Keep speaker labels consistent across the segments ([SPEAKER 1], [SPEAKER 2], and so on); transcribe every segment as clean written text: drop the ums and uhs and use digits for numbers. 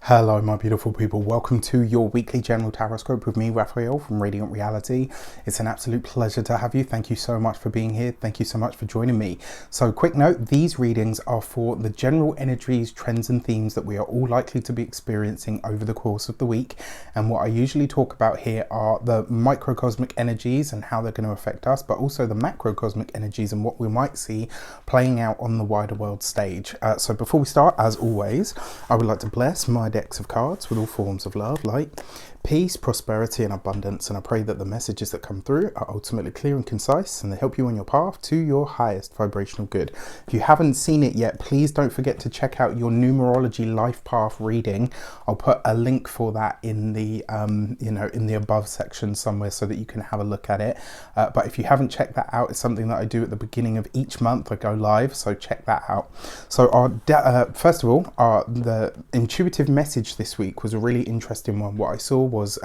[SPEAKER 1] Hello my beautiful people, welcome to your weekly general tarot scope with me, Raphael from Reydiant Reality. It's an absolute pleasure to have you. Thank you so much for being here. Thank you so much for joining me. So quick note, these readings are for the general energies, trends and themes that we are all likely to be experiencing over the course of the week. And what I usually talk about here are the microcosmic energies and how they're going to affect us, but also the macrocosmic energies and what we might see playing out on the wider world stage. So before we start, as always, I would like to bless my decks of cards with all forms of love, light, peace, prosperity and abundance, and I pray that the messages that come through are ultimately clear and concise and they help you on your path to your highest vibrational good. If you haven't seen it yet, please don't forget to check out your numerology life path reading. I'll put a link for that in the in the above section somewhere so that you can have a look at it, but if you haven't checked that out, it's something that I do at the beginning of each month. I go live, so check that out. So first of all, the intuitive message this week was a really interesting one. What I saw was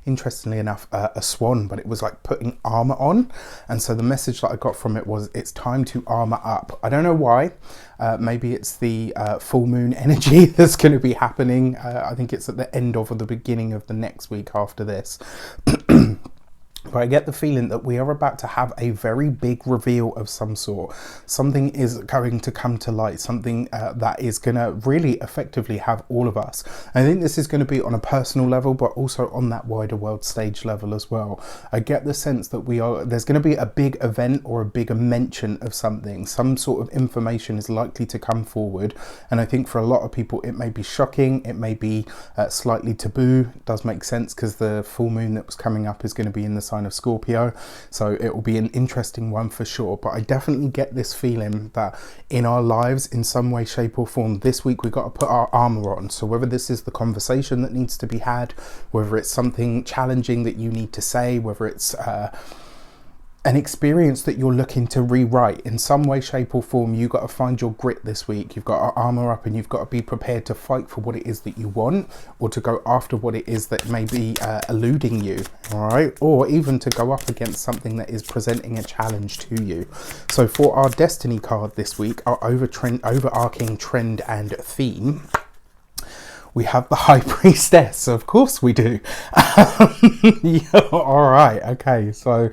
[SPEAKER 1] interestingly enough a swan, but it was like putting armor on, and so the message that I got from it was it's time to armor up. I don't know why. Maybe it's the full moon energy that's going to be happening. I think it's at the end of or the beginning of the next week after this. But I get the feeling that we are about to have a very big reveal of some sort. Something is going to come to light, something that is going to really effectively have all of us. I think this is going to be on a personal level, but also on that wider world stage level as well. I get the sense that there's going to be a big event or a bigger mention of something. Some sort of information is likely to come forward. And I think for a lot of people, it may be shocking. It may be slightly taboo. It does make sense because the full moon that was coming up is going to be in the sign of Scorpio, so it will be an interesting one for sure. But I definitely get this feeling that in our lives, in some way, shape or form, this week we've got to put our armor on. So whether this is the conversation that needs to be had, whether it's something challenging that you need to say, whether it's an experience that you're looking to rewrite in some way, shape or form, you've got to find your grit this week. You've got to armor up and you've got to be prepared to fight for what it is that you want, or to go after what it is that may be eluding you, all right? Or even to go up against something that is presenting a challenge to you. So for our destiny card this week, our overarching trend and theme, we have the High Priestess. Of course we do. Yeah, all right. Okay. So,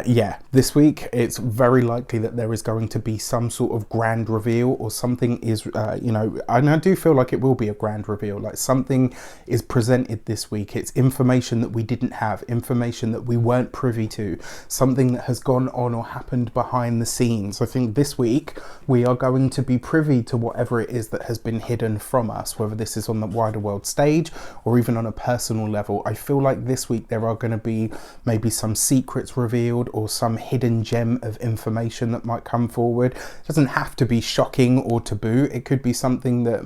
[SPEAKER 1] yeah, this week it's very likely that there is going to be some sort of grand reveal, or something is, and I do feel like it will be a grand reveal. Like something is presented this week. It's information that we didn't have, information that we weren't privy to, something that has gone on or happened behind the scenes. I think this week we are going to be privy to whatever it is that has been hidden from us, whether this is on the wider world stage or even on a personal level. I feel like this week there are going to be maybe some secrets revealed or some hidden gem of information that might come forward. It doesn't have to be shocking or taboo. It could be something that,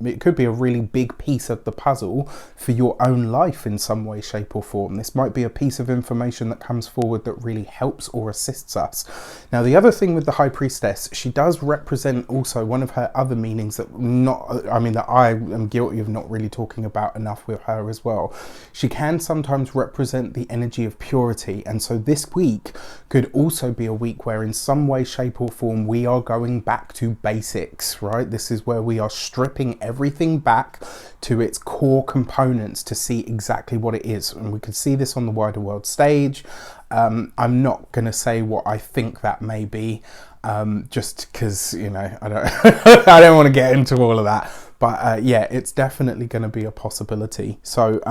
[SPEAKER 1] it could be a really big piece of the puzzle for your own life in some way, shape or form. This might be a piece of information that comes forward that really helps or assists us. Now, the other thing with the High Priestess, she does represent also one of her other meanings that that I am guilty of not really talking about enough with her as well. She can sometimes represent the energy of purity, and so this week could also be a week where in some way, shape or form we are going back to basics, right? This is where we are stripping everything back to its core components to see exactly what it is, and we could see this on the wider world stage. I'm not going to say what I think that may be, just because I don't I don't want to get into all of that. But yeah, it's definitely going to be a possibility. So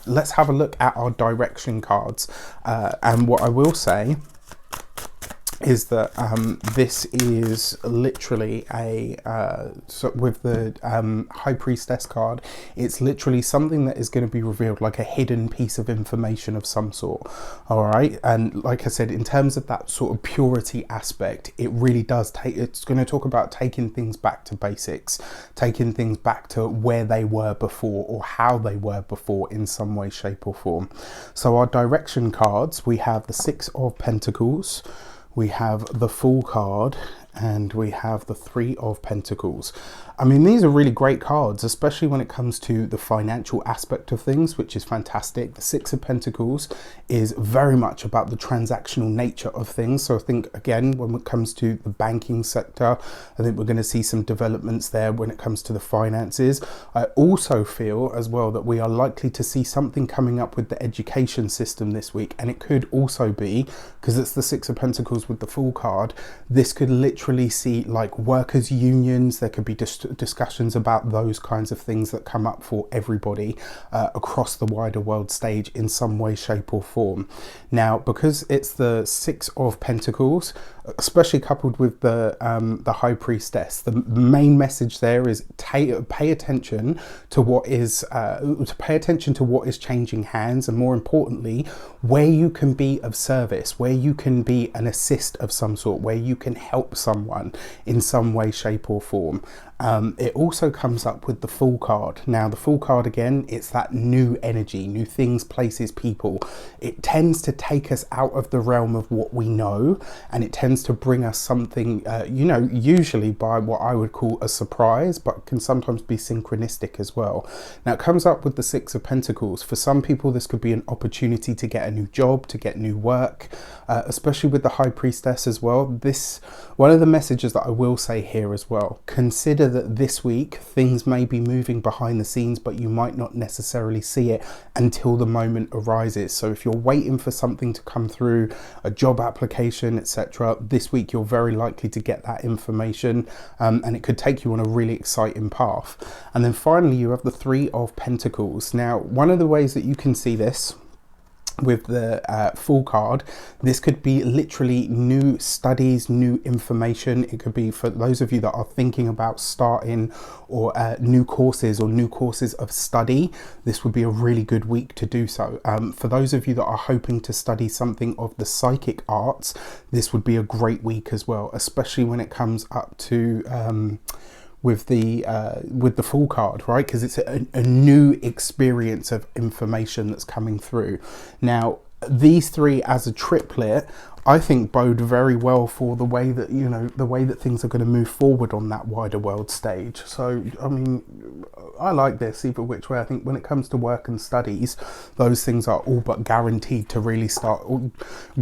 [SPEAKER 1] let's have a look at our direction cards. And what I will say is that this is literally with the High Priestess card, it's literally something that is going to be revealed, like a hidden piece of information of some sort. All right, and like I said, in terms of that sort of purity aspect, it really does it's going to talk about taking things back to basics, taking things back to where they were before or how they were before in some way, shape or form. So our direction cards, we have the Six of Pentacles, we have the Fool card, And we have the Three of Pentacles. I mean, these are really great cards, especially when it comes to the financial aspect of things, which is fantastic. The Six of Pentacles is very much about the transactional nature of things. So I think, again, when it comes to the banking sector, I think we're going to see some developments there when it comes to the finances. I also feel as well that we are likely to see something coming up with the education system this week. And it could also be, because it's the Six of Pentacles with the Fool card, this could literally see like workers' unions. There could be discussions about those kinds of things that come up for everybody across the wider world stage in some way, shape or form. Now, because it's the Six of Pentacles, especially coupled with the High Priestess, the main message there is pay attention to what is changing hands, and more importantly, where you can be of service, where you can be an assist of some sort, where you can help someone in some way, shape or form. It also comes up with the Fool card. Now, the Fool card, again, it's that new energy, new things, places, people. It tends to take us out of the realm of what we know, and it tends to bring us something, usually by what I would call a surprise, but can sometimes be synchronistic as well. Now, it comes up with the Six of Pentacles. For some people, this could be an opportunity to get a new job, to get new work, especially with the High Priestess as well. One of the messages that I will say here as well, consider that this week things may be moving behind the scenes, but you might not necessarily see it until the moment arises. So if you're waiting for something to come through, a job application, etc., this week you're very likely to get that information, and it could take you on a really exciting path. And then finally you have the Three of Pentacles. Now, one of the ways that you can see this with the Fool card, this could be literally new studies, new information. It could be for those of you that are thinking about starting or new courses of study. This would be a really good week to do so. For those of you that are hoping to study something of the psychic arts, this would be a great week as well, especially when it comes up to with the Fool card, right? Because it's a new experience of information that's coming through. Now, these three as a triplet, I think bode very well for the way that, things are going to move forward on that wider world stage. So, I mean, I like this either which way. I think when it comes to work and studies, those things are all but guaranteed to really start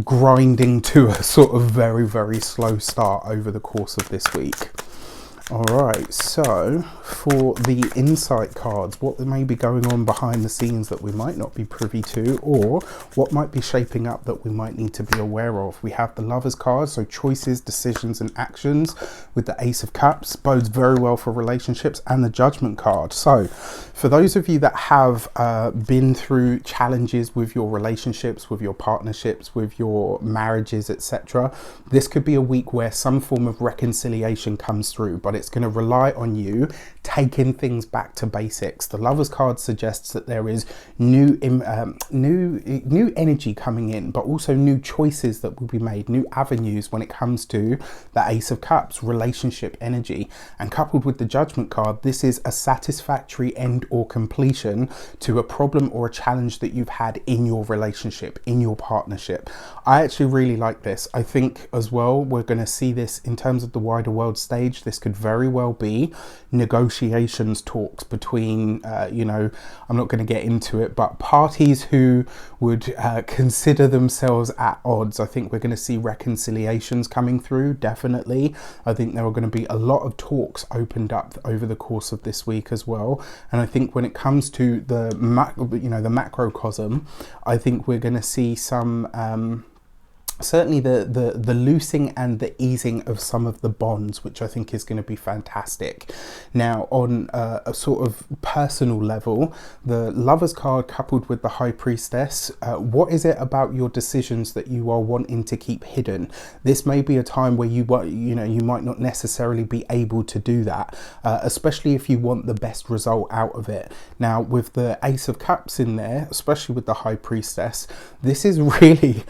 [SPEAKER 1] grinding to a sort of very, very slow start over the course of this week. Alright, so for the insight cards, what may be going on behind the scenes that we might not be privy to, or what might be shaping up that we might need to be aware of. We have the Lovers card, so choices, decisions and actions, with the Ace of Cups, bodes very well for relationships, and the Judgment card. So for those of you that have been through challenges with your relationships, with your partnerships, with your marriages, etc., this could be a week where some form of reconciliation comes through, but it's going to rely on you taking things back to basics. The Lovers card suggests that there is new energy coming in, but also new choices that will be made, new avenues when it comes to the Ace of Cups, relationship energy. And coupled with the Judgment card, this is a satisfactory end or completion to a problem or a challenge that you've had in your relationship, in your partnership. I actually really like this. I think as well, we're going to see this in terms of the wider world stage. This could very well be negotiations, talks between, I'm not going to get into it, but parties who would consider themselves at odds. I think we're going to see reconciliations coming through, definitely. I think there are going to be a lot of talks opened up over the course of this week as well. And I think when it comes to the macrocosm, I think we're going to see some certainly the loosing and the easing of some of the bonds, which I think is going to be fantastic. Now, on a sort of personal level, the Lovers card coupled with the High Priestess, what is it about your decisions that you are wanting to keep hidden? This may be a time where you might not necessarily be able to do that, especially if you want the best result out of it. Now, with the Ace of Cups in there, especially with the High Priestess, this is really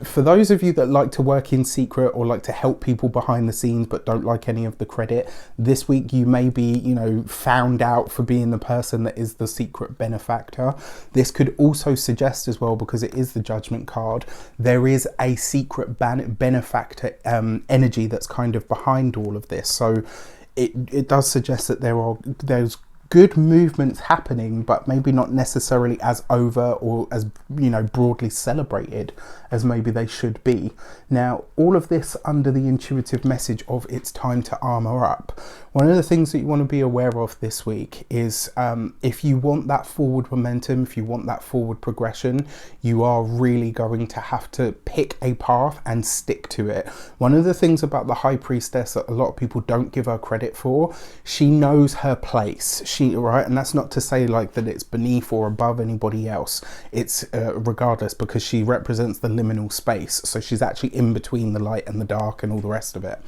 [SPEAKER 1] For those of you that like to work in secret or like to help people behind the scenes but don't like any of the credit, this week you may be, you know, found out for being the person that is the secret benefactor. This could also suggest as well, because it is the Judgment card, there is a secret benefactor energy that's kind of behind all of this. So it does suggest that there's good movements happening, but maybe not necessarily as over or as, you know, broadly celebrated as maybe they should be. Now, all of this under the intuitive message of it's time to armor up. One of the things that you want to be aware of this week is if you want that forward momentum, if you want that forward progression, you are really going to have to pick a path and stick to it. One of the things about the High Priestess that a lot of people don't give her credit for, she knows her place. Right, and that's not to say like that it's beneath or above anybody else. It's regardless, because she represents the liminal space, so she's actually in between the light and the dark and all the rest of it.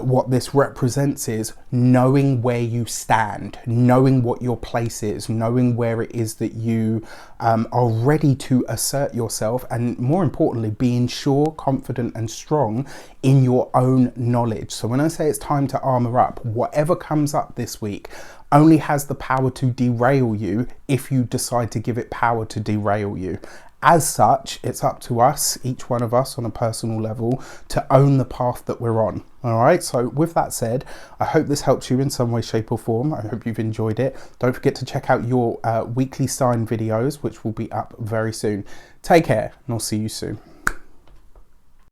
[SPEAKER 1] What this represents is knowing where you stand, knowing what your place is, knowing where it is that you are ready to assert yourself, and more importantly, being sure, confident and strong in your own knowledge. So when I say it's time to armor up, whatever comes up this week only has the power to derail you if you decide to give it power to derail you. As such, it's up to us, each one of us on a personal level, to own the path that we're on. All right, so with that said, I hope this helps you in some way, shape or form. I hope you've enjoyed it. Don't forget to check out your weekly sign videos, which will be up very soon. Take care, and I'll see you soon.